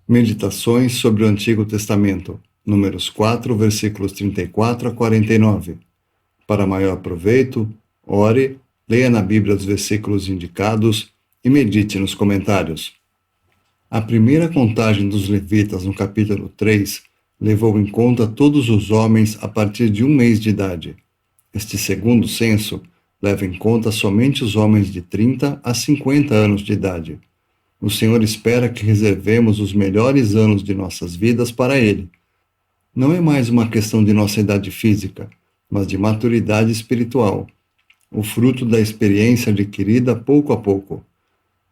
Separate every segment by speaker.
Speaker 1: Meditações sobre o Antigo Testamento, Números 4, versículos 34 a 49. Para maior proveito, ore, leia na Bíblia os versículos indicados e medite nos comentários. A primeira contagem dos levitas, no capítulo 3, levou em conta todos os homens a partir de 1 mês de idade. Este segundo censo leva em conta somente os homens de 30 a 50 anos de idade. O Senhor espera que reservemos os melhores anos de nossas vidas para Ele. Não é mais uma questão de nossa idade física, mas de maturidade espiritual, o fruto da experiência adquirida pouco a pouco.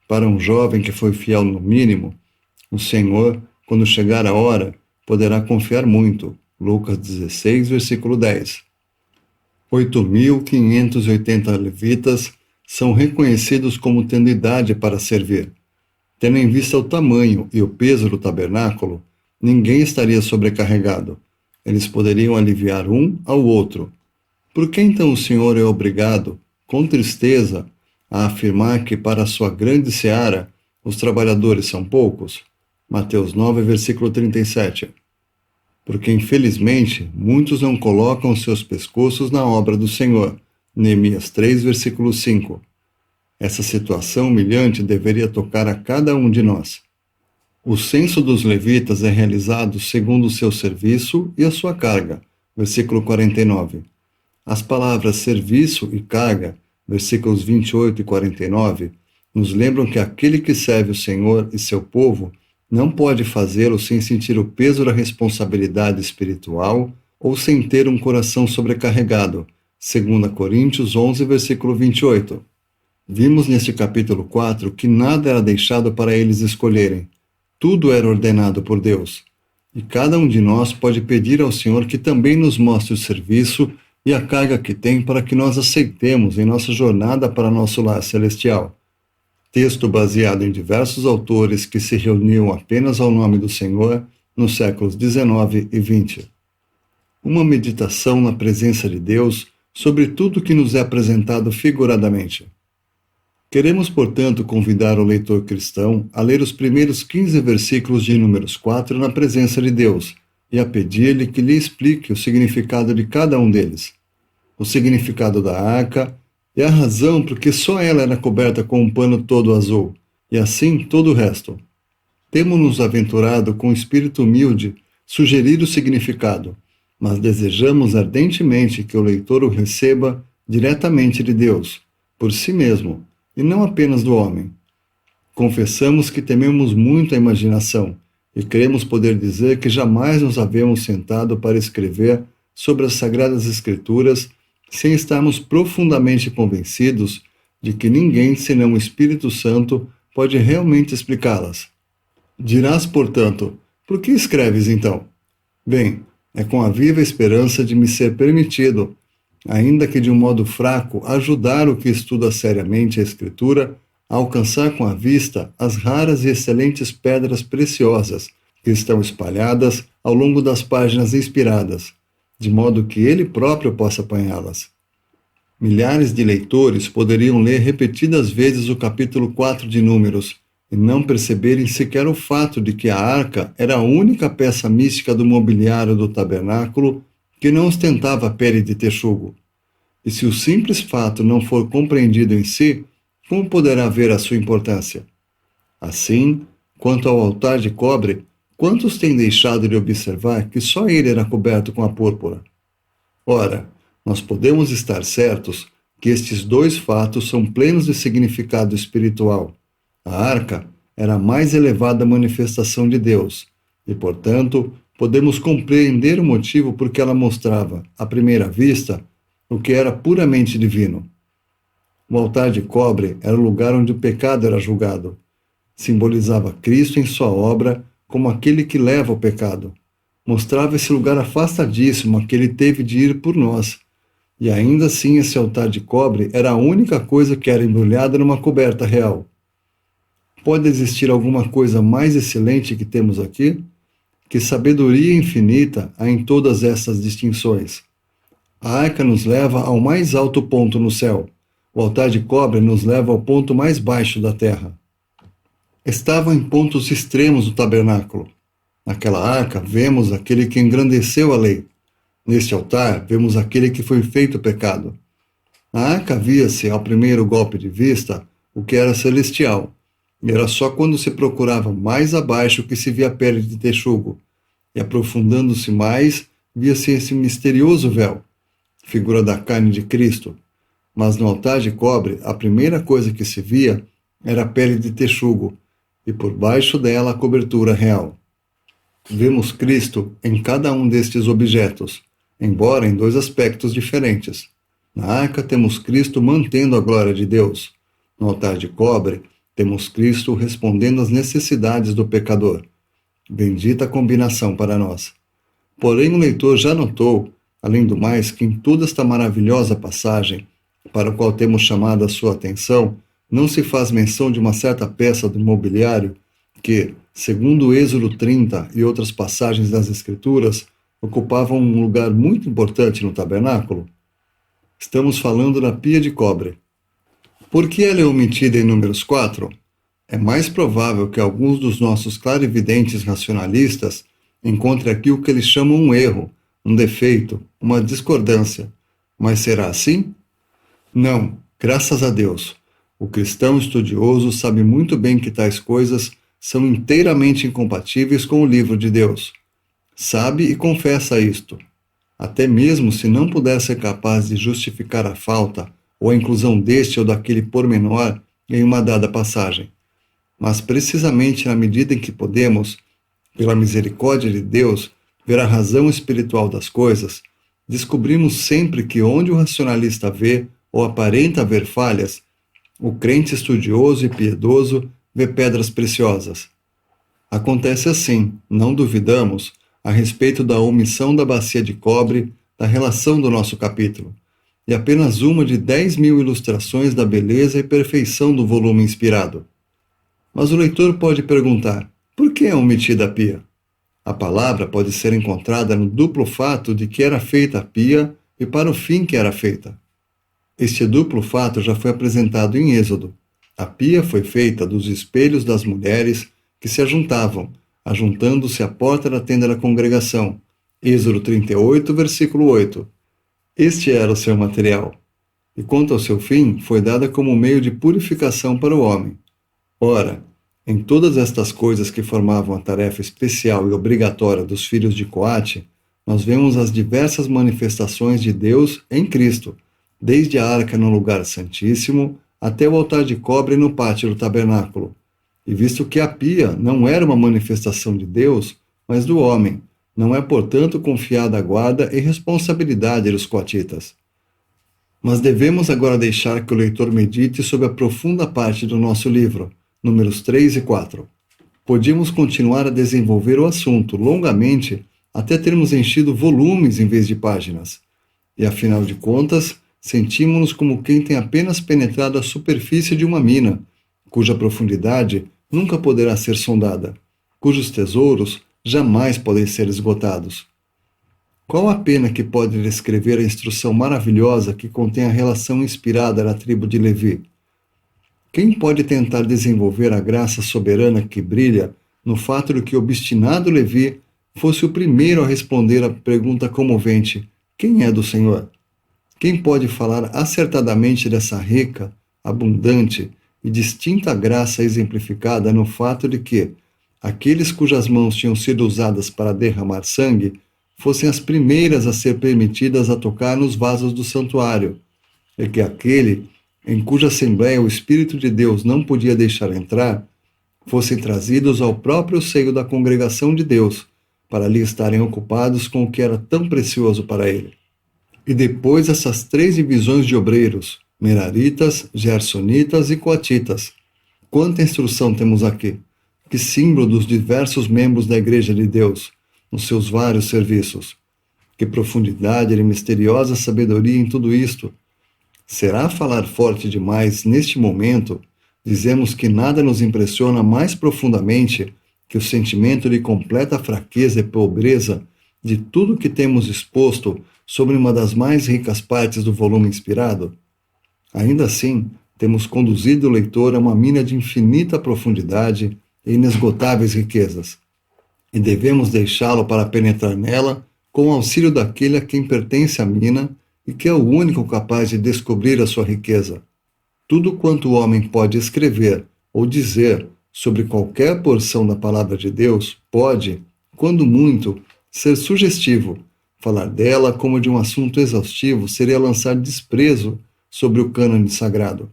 Speaker 1: Para um jovem que foi fiel no mínimo, o Senhor, quando chegar a hora, poderá confiar muito. Lucas 16, versículo 10. 8.580 levitas são reconhecidos como tendo idade para servir. Tendo em vista o tamanho e o peso do tabernáculo, ninguém estaria sobrecarregado. Eles poderiam aliviar um ao outro. Por que então o Senhor é obrigado, com tristeza, a afirmar que para a sua grande seara os trabalhadores são poucos? Mateus 9, versículo 37. Porque, infelizmente, muitos não colocam seus pescoços na obra do Senhor. Neemias 3, versículo 5. Essa situação humilhante deveria tocar a cada um de nós. O censo dos levitas é realizado segundo o seu serviço e a sua carga. Versículo 49. As palavras serviço e carga, versículos 28 e 49, nos lembram que aquele que serve o Senhor e seu povo não pode fazê-lo sem sentir o peso da responsabilidade espiritual ou sem ter um coração sobrecarregado. 2 Coríntios 11, versículo 28. Vimos neste capítulo 4 que nada era deixado para eles escolherem. Tudo era ordenado por Deus. E cada um de nós pode pedir ao Senhor que também nos mostre o serviço e a carga que tem para que nós aceitemos em nossa jornada para nosso lar celestial. Texto baseado em diversos autores que se reuniam apenas ao nome do Senhor nos séculos 19 e 20. Uma meditação na presença de Deus sobre tudo que nos é apresentado figuradamente. Queremos, portanto, convidar o leitor cristão a ler os primeiros 15 versículos de Números 4 na presença de Deus e a pedir-lhe que lhe explique o significado de cada um deles. O significado da arca e a razão por que só ela era coberta com um pano todo azul, e assim todo o resto. Temos-nos aventurado com espírito humilde sugerir o significado, mas desejamos ardentemente que o leitor o receba diretamente de Deus, por si mesmo, e não apenas do homem. Confessamos que tememos muito a imaginação e queremos poder dizer que jamais nos havemos sentado para escrever sobre as Sagradas Escrituras sem estarmos profundamente convencidos de que ninguém senão o Espírito Santo pode realmente explicá-las. Dirás, portanto, por que escreves então? Bem, é com a viva esperança de me ser permitido, ainda que de um modo fraco, ajudar o que estuda seriamente a Escritura a alcançar com a vista as raras e excelentes pedras preciosas que estão espalhadas ao longo das páginas inspiradas, de modo que ele próprio possa apanhá-las. Milhares de leitores poderiam ler repetidas vezes o capítulo 4 de Números e não perceberem sequer o fato de que a arca era a única peça mística do mobiliário do tabernáculo que não ostentava pele de texugo. E se o simples fato não for compreendido em si, como poderá ver a sua importância? Assim, quanto ao altar de cobre, quantos têm deixado de observar que só ele era coberto com a púrpura? Ora, nós podemos estar certos que estes dois fatos são plenos de significado espiritual. A arca era a mais elevada manifestação de Deus, e, portanto, podemos compreender o motivo por que ela mostrava, à primeira vista, o que era puramente divino. O altar de cobre era o lugar onde o pecado era julgado. Simbolizava Cristo em sua obra como aquele que leva o pecado. Mostrava esse lugar afastadíssimo a que ele teve de ir por nós. E ainda assim esse altar de cobre era a única coisa que era embrulhada numa coberta real. Pode existir alguma coisa mais excelente que temos aqui? Que sabedoria infinita há em todas essas distinções. A arca nos leva ao mais alto ponto no céu. O altar de cobre nos leva ao ponto mais baixo da terra. estavam em pontos extremos do tabernáculo. Naquela arca, vemos aquele que engrandeceu a lei. Neste altar, vemos aquele que foi feito pecado. Na arca via-se, ao primeiro golpe de vista, o que era celestial, e era só quando se procurava mais abaixo que se via a pele de texugo, e aprofundando-se mais, via-se esse misterioso véu, figura da carne de Cristo. Mas no altar de cobre, a primeira coisa que se via era a pele de texugo, e por baixo dela a cobertura real. Vemos Cristo em cada um destes objetos, embora em dois aspectos diferentes. Na arca temos Cristo mantendo a glória de Deus. No altar de cobre, temos Cristo respondendo às necessidades do pecador. Bendita combinação para nós. Porém, o leitor já notou, além do mais, que em toda esta maravilhosa passagem, para a qual temos chamado a sua atenção, não se faz menção de uma certa peça do mobiliário que, segundo o Êxodo 30 e outras passagens das Escrituras, ocupavam um lugar muito importante no tabernáculo. Estamos falando da pia de cobre. Por que ela é omitida em Números 4? É mais provável que alguns dos nossos clarividentes racionalistas encontrem aqui o que eles chamam um erro, um defeito, uma discordância. Mas será assim? Não, graças a Deus. O cristão estudioso sabe muito bem que tais coisas são inteiramente incompatíveis com o livro de Deus. Sabe e confessa isto. Até mesmo se não puder ser capaz de justificar a falta ou a inclusão deste ou daquele pormenor em uma dada passagem. Mas precisamente na medida em que podemos, pela misericórdia de Deus, ver a razão espiritual das coisas, descobrimos sempre que onde o racionalista vê ou aparenta ver falhas, o crente estudioso e piedoso vê pedras preciosas. Acontece assim, não duvidamos, a respeito da omissão da bacia de cobre da relação do nosso capítulo, e apenas uma de 10.000 ilustrações da beleza e perfeição do volume inspirado. Mas o leitor pode perguntar, por que é omitida a pia? A palavra pode ser encontrada no duplo fato de que era feita a pia e para o fim que era feita. Este duplo fato já foi apresentado em Êxodo. A pia foi feita dos espelhos das mulheres que se ajuntavam, ajuntando-se à porta da tenda da congregação. Êxodo 38, versículo 8. Este era o seu material. E quanto ao seu fim, foi dada como meio de purificação para o homem. Ora, em todas estas coisas que formavam a tarefa especial e obrigatória dos filhos de Coate, nós vemos as diversas manifestações de Deus em Cristo, desde a arca no lugar santíssimo até o altar de cobre no pátio do tabernáculo. E visto que a pia não era uma manifestação de Deus, mas do homem, não é, portanto, confiada a guarda e responsabilidade dos coatitas. Mas devemos agora deixar que o leitor medite sobre a profunda parte do nosso livro, Números 3 e 4. Podíamos continuar a desenvolver o assunto longamente até termos enchido volumes em vez de páginas. E, afinal de contas, sentimos-nos como quem tem apenas penetrado a superfície de uma mina, cuja profundidade nunca poderá ser sondada, cujos tesouros jamais podem ser esgotados. Qual a pena que pode descrever a instrução maravilhosa que contém a relação inspirada na tribo de Levi? Quem pode tentar desenvolver a graça soberana que brilha no fato de que o obstinado Levi fosse o primeiro a responder à pergunta comovente: quem é do Senhor? Quem pode falar acertadamente dessa rica, abundante e distinta graça exemplificada no fato de que aqueles cujas mãos tinham sido usadas para derramar sangue fossem as primeiras a ser permitidas a tocar nos vasos do santuário, e que aquele em cuja assembleia o Espírito de Deus não podia deixar entrar, fossem trazidos ao próprio seio da congregação de Deus, para ali estarem ocupados com o que era tão precioso para ele. E depois essas 3 divisões de obreiros, Meraritas, Gersonitas e Coatitas. Quanta instrução temos aqui! Que símbolo dos diversos membros da Igreja de Deus, nos seus vários serviços. Que profundidade e misteriosa sabedoria em tudo isto! Será falar forte demais neste momento? Dizemos que nada nos impressiona mais profundamente que o sentimento de completa fraqueza e pobreza de tudo que temos exposto sobre uma das mais ricas partes do volume inspirado? Ainda assim, temos conduzido o leitor a uma mina de infinita profundidade e inesgotáveis riquezas, e devemos deixá-lo para penetrar nela com o auxílio daquele a quem pertence a mina e que é o único capaz de descobrir a sua riqueza. Tudo quanto o homem pode escrever ou dizer sobre qualquer porção da palavra de Deus pode, quando muito, ser sugestivo. Falar dela como de um assunto exaustivo seria lançar desprezo sobre o cânone sagrado.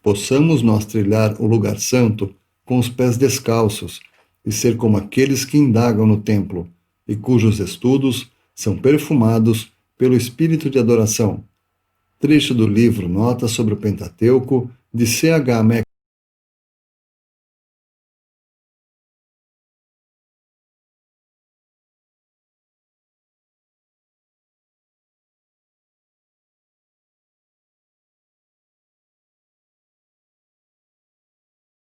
Speaker 1: Possamos nós trilhar o lugar santo com os pés descalços e ser como aqueles que indagam no templo e cujos estudos são perfumados pelo espírito de adoração. Trecho do livro Notas sobre o Pentateuco, de C.H.